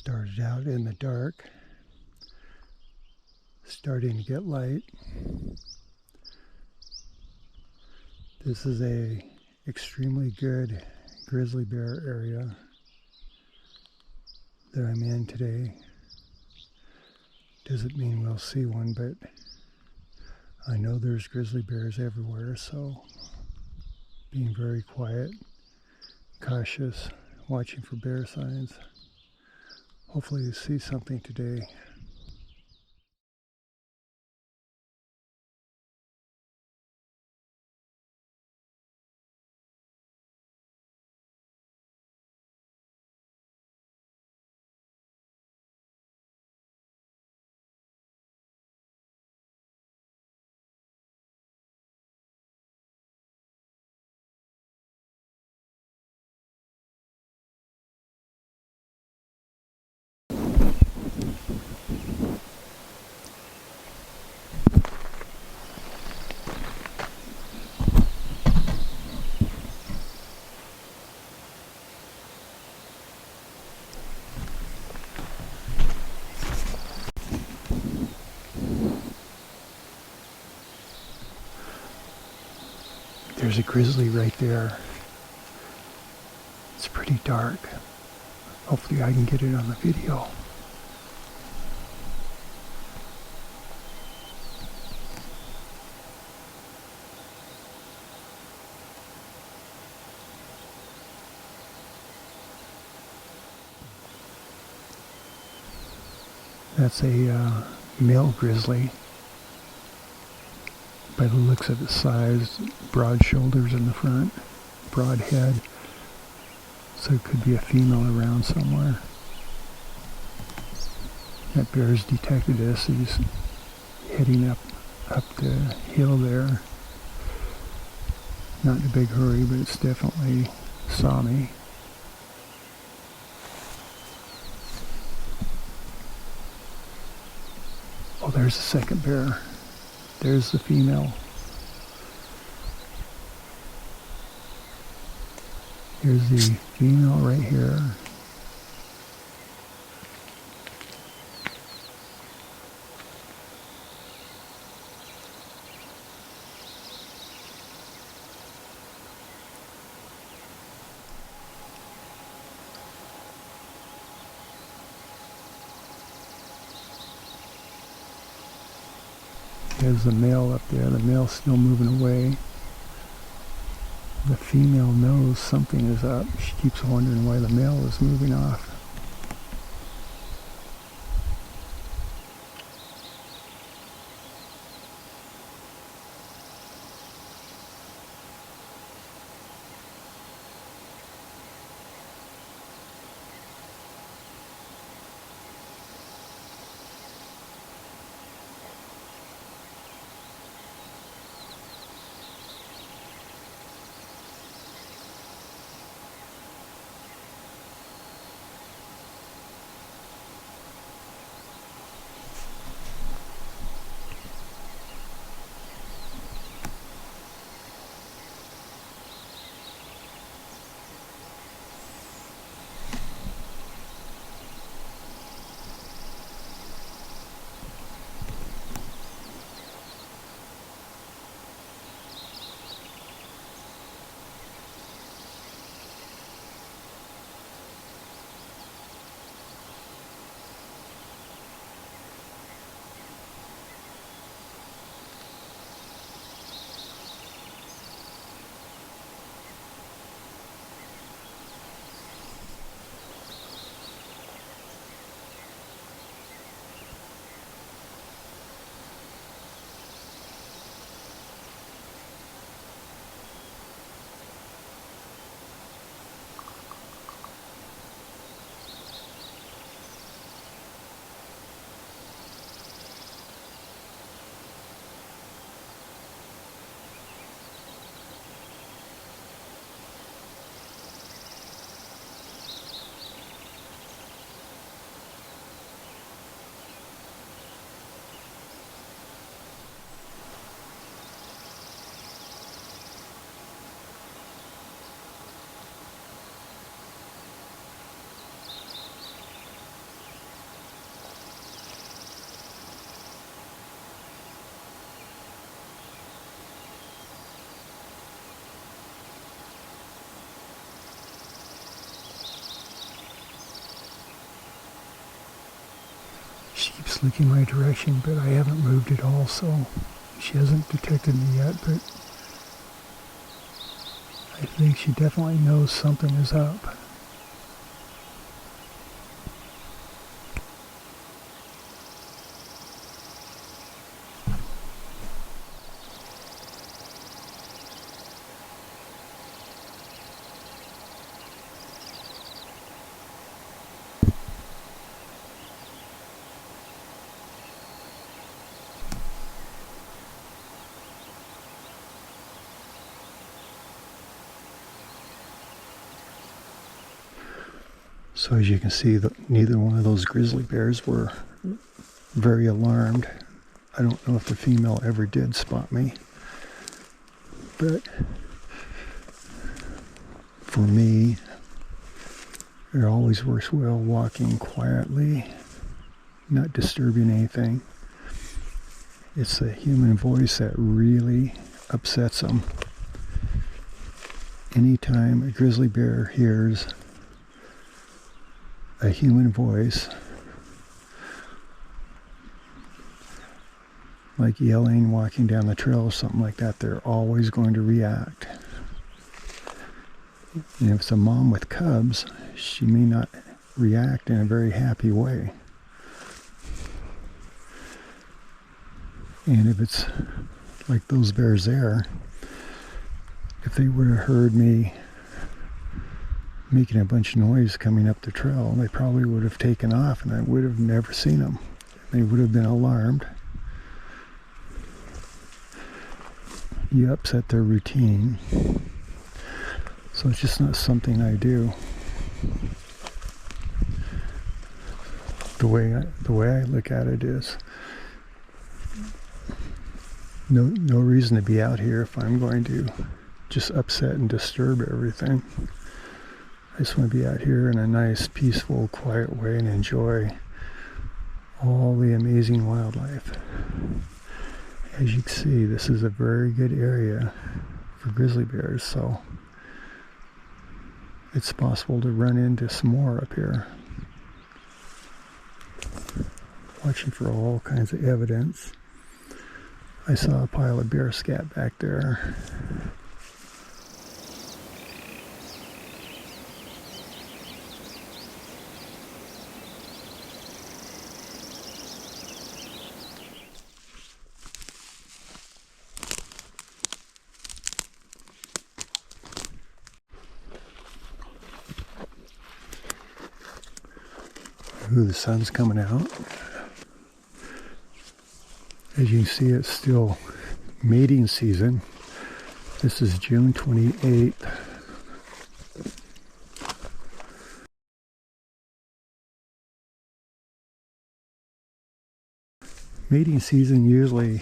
Started out in the dark, starting to get light. This is a extremely good grizzly bear area that I'm in today. Doesn't mean we'll see one, but I know there's grizzly bears everywhere, so being very quiet, cautious, watching for bear signs. Hopefully you see something today. There's a grizzly right there. It's pretty dark. Hopefully I can get it on the video. That's a male grizzly. By the looks of its size, broad shoulders in the front, broad head, so it could be a female around somewhere. That bear's detected us. He's heading up the hill there. Not in a big hurry, but it's definitely saw me. Oh, there's the second bear. There's the female. Here's the female right here. There's the male up there. The male's still moving away. The female knows something is up. She keeps wondering why the male is moving off. She keeps looking my direction, but I haven't moved at all, so she hasn't detected me yet, but I think she definitely knows something is up. So as you can see, neither one of those grizzly bears were very alarmed. I don't know if the female ever did spot me, but for me, it always works well walking quietly, not disturbing anything. It's the human voice that really upsets them. Anytime a grizzly bear hears a human voice, like yelling, walking down the trail or something like that, they're always going to react. And if it's a mom with cubs, she may not react in a very happy way. And if it's like those bears there, if they would have heard me making a bunch of noise coming up the trail, they probably would have taken off and I would have never seen them. They would have been alarmed. You upset their routine. So it's just not something I do. The way I look at it is no reason to be out here if I'm going to just upset and disturb everything. I just want to be out here in a nice, peaceful, quiet way and enjoy all the amazing wildlife. As you can see, this is a very good area for grizzly bears, so it's possible to run into some more up here. Watching for all kinds of evidence. I saw a pile of bear scat back there. Ooh, the sun's coming out. As you can see, it's still mating season. This is June 28th. Mating season usually,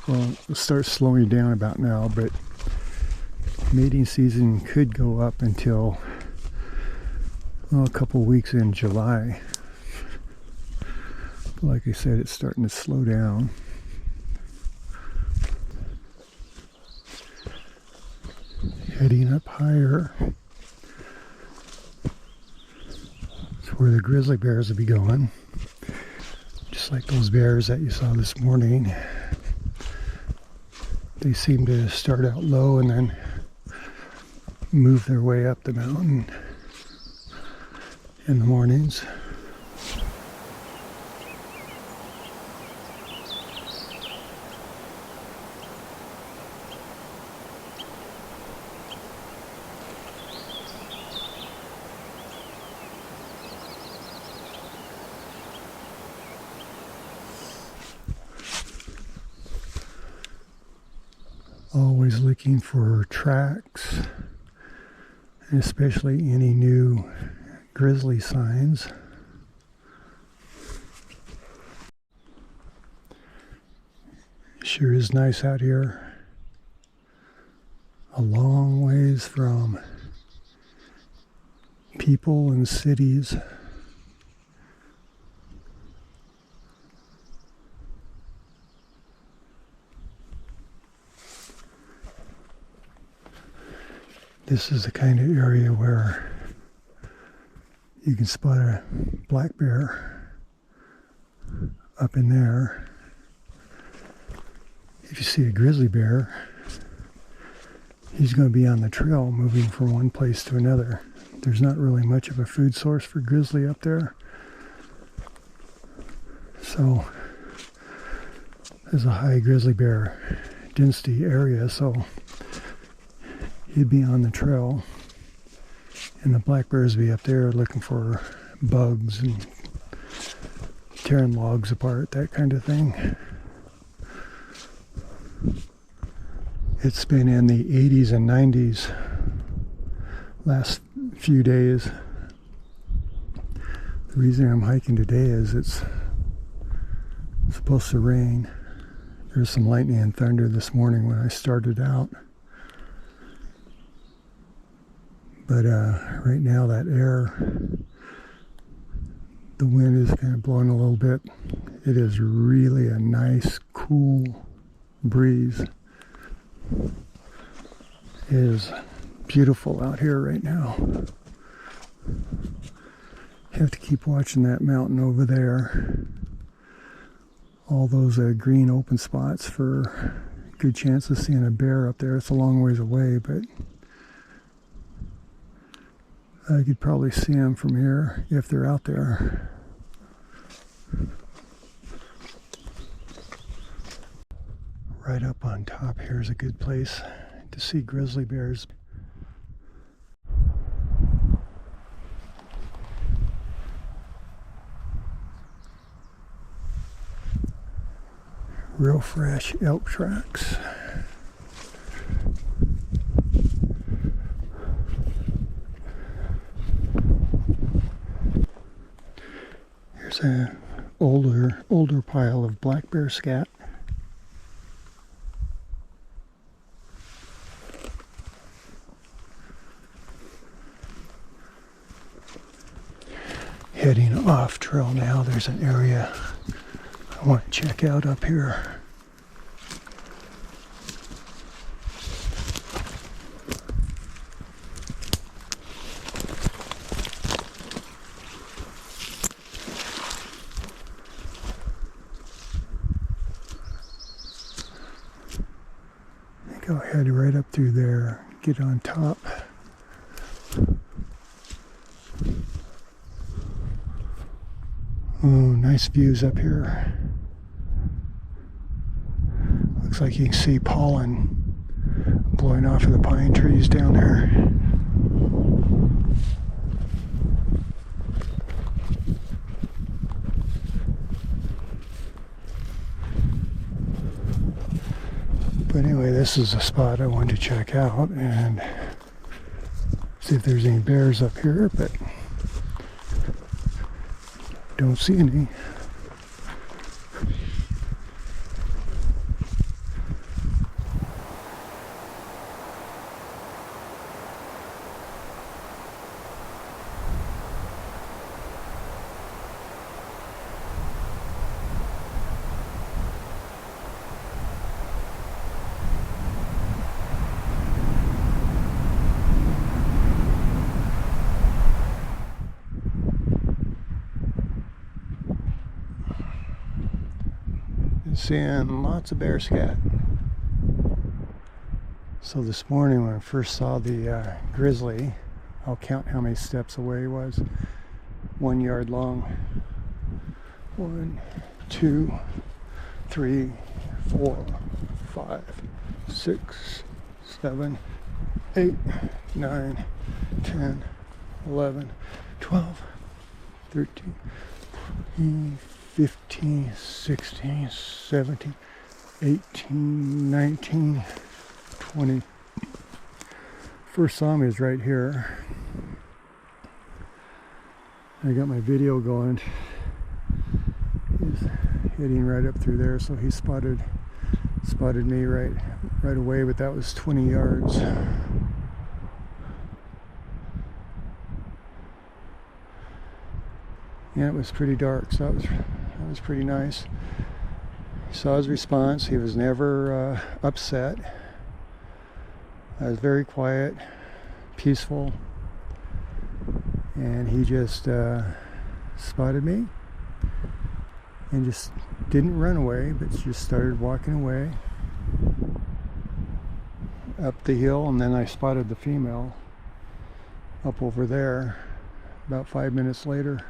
well, it starts slowing down about now, but mating season could go up until, well, a couple weeks in July. But like I said, it's starting to slow down. Heading up higher. It's where the grizzly bears will be going. Just like those bears that you saw this morning. They seem to start out low and then move their way up the mountain in the mornings. Always looking for tracks, and especially any new grizzly signs. Sure is nice out here. A long ways from people and cities. This is the kind of area where you can spot a black bear up in there. If you see a grizzly bear, he's going to be on the trail moving from one place to another. There's not really much of a food source for grizzly up there. So there's a high grizzly bear density area, so he'd be on the trail. And the black bears would be up there looking for bugs and tearing logs apart, that kind of thing. It's been in the 80s and 90s last few days. The reason I'm hiking today is it's supposed to rain. There's some lightning and thunder this morning when I started out. But right now that air, the wind is kind of blowing a little bit. It is really a nice, cool breeze. It is beautiful out here right now. You have to keep watching that mountain over there. All those green open spots for a good chance of seeing a bear up there. It's a long ways away, but I could probably see them from here if they're out there. Right up on top here is a good place to see grizzly bears. Real fresh elk tracks. Here's an older pile of black bear scat. Heading off trail now, there's an area I want to check out up here. I think I'll head right up through there, get on top. Oh, nice views up here. Looks like you can see pollen blowing off of the pine trees down there. But anyway, this is a spot I wanted to check out and see if there's any bears up here, but don't see any. Seeing lots of bear scat. So this morning when I first saw the grizzly, I'll count how many steps away he was. 1 yard long. 1, 2, 3, 4, 5, 6, 7, 8, 9, 10, 11, 12, 13, 14, 15, 16, 17, 18, 19, 20. First saw me is right here. I got my video going. He's heading right up through there, so he spotted me right away, but that was 20 yards. Yeah, it was pretty dark, so that was pretty nice. Saw his response. He was never upset. I was very quiet, peaceful, and he just spotted me and just didn't run away, but just started walking away up the hill. And then I spotted the female up over there about 5 minutes later.